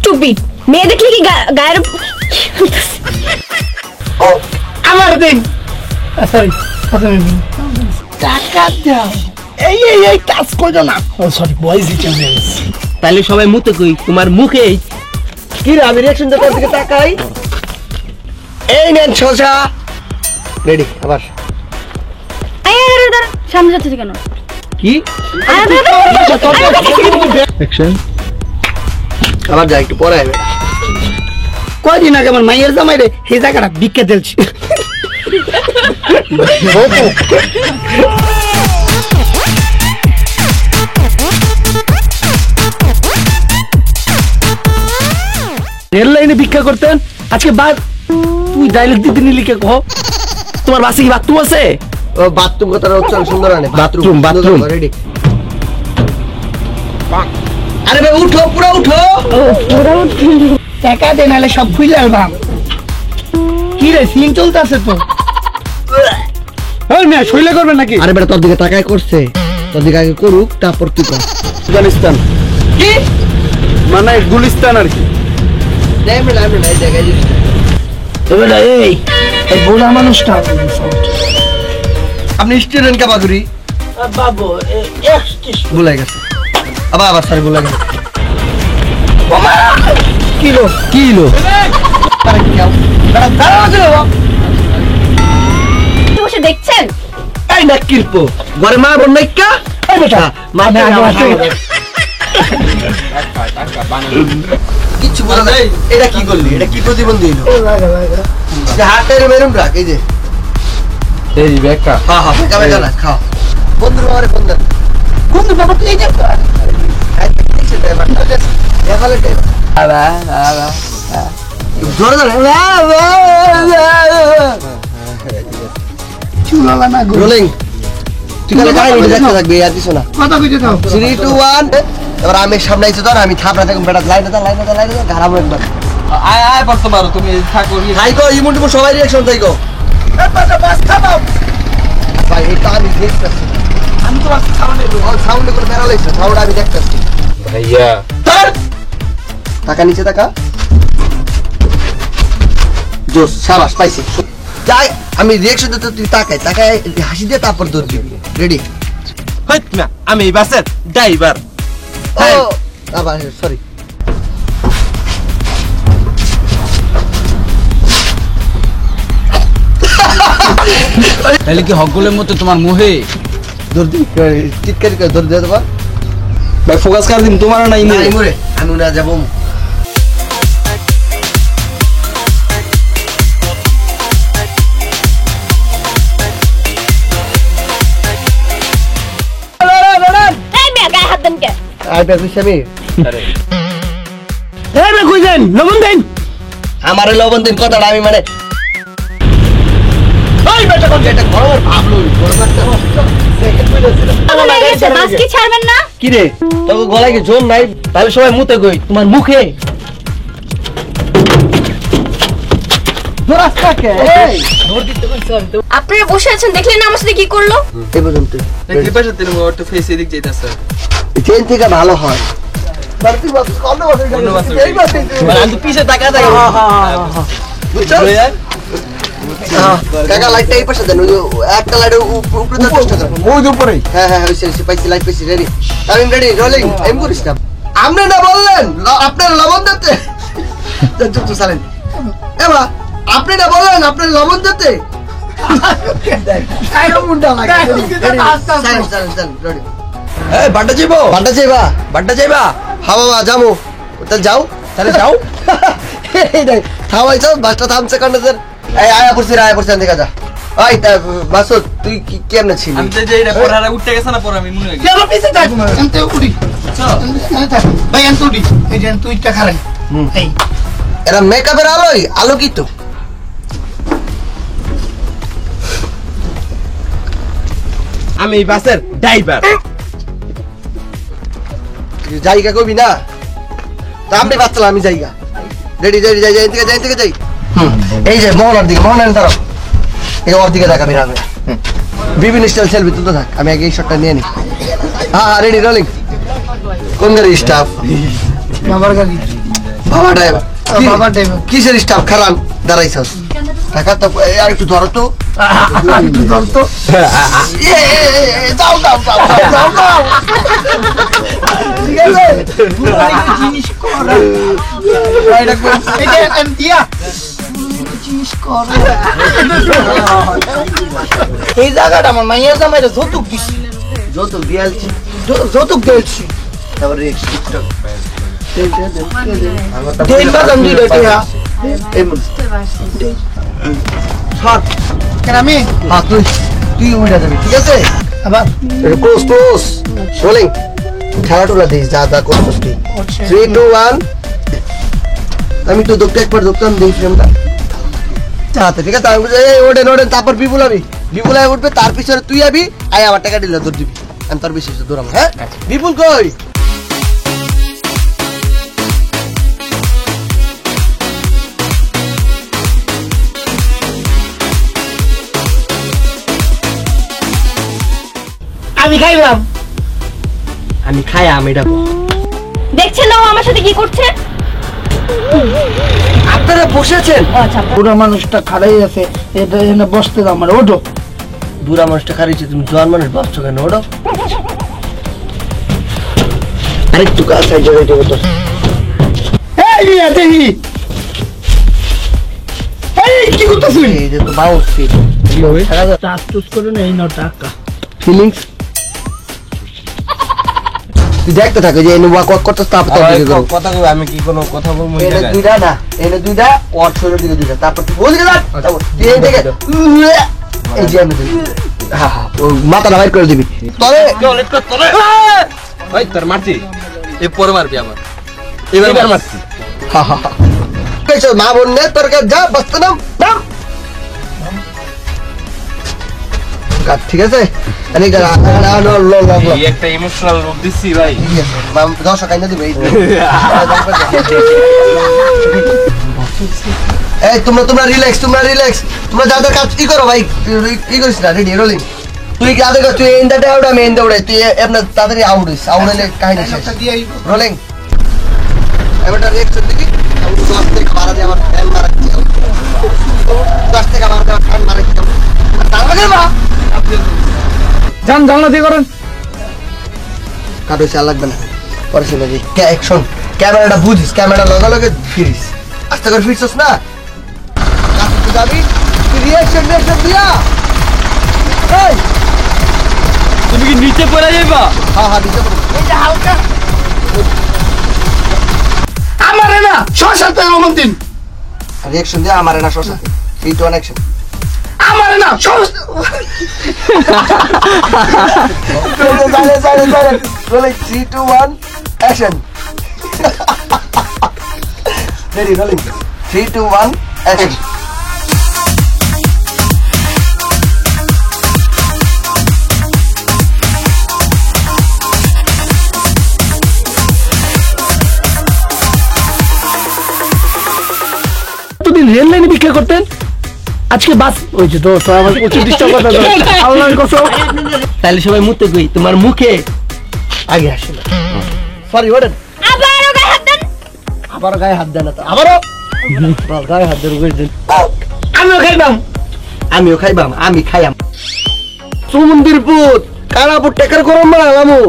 Stupid মেয়ে দেখলে কি গায়ের ও আমার দিন সরি টাকা দাও এই কাজ করো না ও সরি বয়েজ ইন্টেলিজেন্স তাহলে সবাই মুতে কই তোমার মুখে কি রে আমি রিঅ্যাকশন দেওয়ার দিকে তাকাই এই নেন সোজা রেডি আবার সামনে যাচ্ছে কেন কি অ্যাকশন আবার যাই একটু পরে আইবে কয়দিন আগে আমার মাইয়ের জামাই রে এই জায়গাটা ভিক্ষা দিলছি রেল লাইনে ভিক্ষা করতেন আজকে বাদ তুই ডায়লগ দিতে নিলি কে কহ তোমার বাসে কি বাথরুম আছে ও বাথরুম কথাটা উচ্চারণ সুন্দর আনে বাথরুম রেডি আরে ভাই উঠো পুরো উঠো টাকা দে নালে সব খুইলে আলবাম কি রে সিন চলতেছে তো এই মিয়া শৈলে করবে নাকি আরে বেটা তোর দিকে তাকায় করছে তোর দিকে আগে করুক তারপর তুই কর আফগানিস্তান কি মানে গুলিস্তান আর কি এই জায়গায় তবে না এই বুড়া মানুষটা আপনি স্টুডেন্ট কা বাগুরি বাবু ভুলাই গেছে আবার সরি ভুলাই গেছে কিলো বসে দেখছেন এই না কিরপো ঘরে মা বোন নাইকা এই বেটা মা কিছু বলা নাই এটা কি করলি এটা কি প্রতিবন্ধী হলো যে হাতের মেরুন রাখ এই যে এই বেকা হ্যাঁ বেকা না খাও বন্ধু আরে বন্ধু বাবা তুই এই যে এবার আমি সামনে আইছি তোর আমি থাপড়া থেকে বেটা লাইনে ঘাড়া মো একবার আয় পারতো মারো তুমি থাকো থাইকো ইমুন্ডু সবাই রিঅ্যাকশন থাইকো বাস থামাও ভাই এটা আমি দেখতেছি আমি তো সাউন্ড করে বেরা লাইছি সাউন্ড আমি দেখতেছি ভাইয়া স্যার টাকা নিচে টাকা জোস শাবাশ পাইছি যাই আমি রিঅ্যাকশন দিতে তুই তাকায় হাসি দিয়ে তারপর দৌড় দিবি রেডি হইত না আমি বাসের ড্রাইভার ও আবার সরি তাহলে কি হকগুলোর মতো তোমার মুহে দৌড় দিবি চিৎকার করে দৌড় দিয়ে দেবা ভাই ফোকাস কর দিন তোমার নাই নাই মরে আমি না যাবো লবণ দিন কথাটা আমি মানে কি রে তোকে গলায় কি জোর নাই তাহলে সবাই মুতে কই তোমার মুখে আপনারা বসে আছেন দেখলেন না আমার সাথে কি করলো এই পর্যন্ত ট্রেন থেকে ভালো হয় পিছে টাকা থাকে কাকা লাইটটা এই পাশে দেন একটা লাইটের উপরে দেওয়ার চেষ্টা করেন ওই উপরে হ্যাঁ হইছে পাইছি লাইট পাইছি রেডি আমি রেডি রোলিং এম করিস না আপনি না বললেন আপনার লবণ দিতে তো সালেন এবা আপনি না বললেন আপনার লবণ দিতে আইরো মুন্ডা লাগে সালেন রেডি এই বাড্ডা যাইবা হ্যাঁ বাবা যাবো তাহলে যাও এই দেখ থামাইছ বাসটা থামছে কারণ এই আয়া পড়ছি দেখা যা ওই মাসুদ তুই কি কেমনে ছিলি আমি যে এটা পড়ারা উঠতে গেছে না পড়া আমি মনে হয় কেন পিছে থাক এনতে উড়ি ভাই এনতে উড়ি এই যে তুই টা খারাই এই এরা মেকআপের আলোকিত আমি বাসের ড্রাইভার জায়গা কবি না তা আমি বাচ্চালাম আমি জায়গা রেডি যাই থেকে যাই এই যে মোহনার তারা এই ওর দিকে দেখা বের হবে বিভিন্ন স্টাইল সেলফি তুলতে থাক আমি আগে এই শটটা নিয়ে নিই হ্যাঁ রেডি রোলিং কোন গাড়ি স্টাফ আমার গাড়ি বাবা ড্রাইভার বাবা ড্রাইভার কিসের স্টাফ খারাপ দাঁড়াইছস টাকা তো আর একটু ধরো তো একটু ধরতো যাও যাও যাও যাও যাও ঠিক আছে জিনিস কর দিয়া জিনিস কর এই জায়গাটা আমার মাইয়া জামাইরা যৌতুক দিছি যত দিয়ালছি যৌতুক দিয়েছি তারপরে টিকটক দেন বাদাম দিল টিয়া কেন আমি হ্যাঁ তুই তুই উঠে যাবি ঠিক আছে আবার ক্লোজ ক্লোজ রোলিং খেলাটুলা দিস যা যা করছিস তুই 3 2 1 আমি তো দেখতে একবার দেখতাম দিই ফ্রেমটা চাতে ঠিক আছে আমি বুঝে এই ওডেন ওডেন তারপর বিপুলাই উঠবে তার পিছনে তুই আবি আই আমার টাকা দিলে তোর দিবি আমি তোর বেশি দৌড়াবো হ্যাঁ বিপুল কই আমি খাইলাম আমি খাই আমি এটা দেখছেন না ও আমার সাথে কি করছে? আপনারা বসেছেন আচ্ছা পুরো মানুষটা খাড়াই আছে এটা এনে বসতে দাও আমার ওঠো বুড়া মানুষটা খারিয়েছে তুমি জোয়ান মানুষ বসছো কেন ওটা আরেকটু কাছে জড়ে দেবো তো এই মিয়া দেখি এই কি করতেছিস এই যে তো বাউন্স ফিট টাচ টুচ করে না এই নাও টাকা ফিলিংস তুই দেখতে থাকে যে এনে ওয়াক করতে তারপর দিকে করো কথা কই আমি কি কোনো কথা বলবো এই এনে জায়গায়? দুইটা না এনে দুইটা ওর শরীরের দিকে দুইটা তারপর তুই বলবি না তারপর তুই এই দিকে এই যে আমি দিই হ্যাঁ হ্যাঁ ও মাথাটা বাইর করে দিবি তরে ওই তোর মারছি এ পরে মারবি আমার এবার মারছি হ্যাঁ হ্যাঁ কেছো মা বোন নে তোর কাছে যা বসতে নাম নাম কাট ঠিক আছে আরে গা না লো লো লো এই একটা ইমোশনাল রূপ দিছি ভাই মাম দশ কাইনা দিবে এই তোমরা রিল্যাক্স তোমরা যাদের কাজ কি করো ভাই কি করিস না রেডি রোলিং তুই যাদের কাজ তুই এন্ডাতে আউট আমি এন্ডা উড়াই তুই আপনার তাড়াতাড়ি আউড়াইলে কাহিনী শেষ রোলিং এবার রিঅ্যাকশন দেখি আমি 10 থেকে 12 দিয়ে আমার ফ্যান মারাচ্ছি 10 থেকে 12 দিয়ে ফ্যান মারাচ্ছি তারপরে না জান জানলা দিয়ে করেন কাটো চাল লাগবে না পরে শুনে দিই অ্যাকশন ক্যামেরাটা বুঝিস ক্যামেরা লগে ফিরিস আস্তে করে ফিরছস না কাছে যাবি তুই রিঅ্যাকশন দিয়া এই তুমি কি নিচে পড়ে যাইবা হ্যাঁ হ্যাঁ দিতে পারো এই যে হালকা আমারে না শশা তেল মন্দিন রিঅ্যাকশন দিয়া আমারে না শশা 3 2 1 অ্যাকশন আমারে না শশা Sorry. Rolling 3 2 1 action. Ready rolling 3 2 1 action. এতদিন রেল লাইনে ভিক্ষা করতেন আজকে বাস হয়েছে তো তো আমার প্রচুর ডিস্টার্ব করতে আল্লাহর কসম তাহলে সবাই মুতে কই তোমার মুখে আগে আসে না সরি ওরেন আবারও গায়ে হাত দেন। আবার গায়ে হাত দেন না তো আবারও বল গায়ে হাত ধরে কইছেন আমিও খাইলাম আমিও খাইবাম আমি খাইয়াম সুমন্দির পুত কানাপুর টেকার গরম বানালামু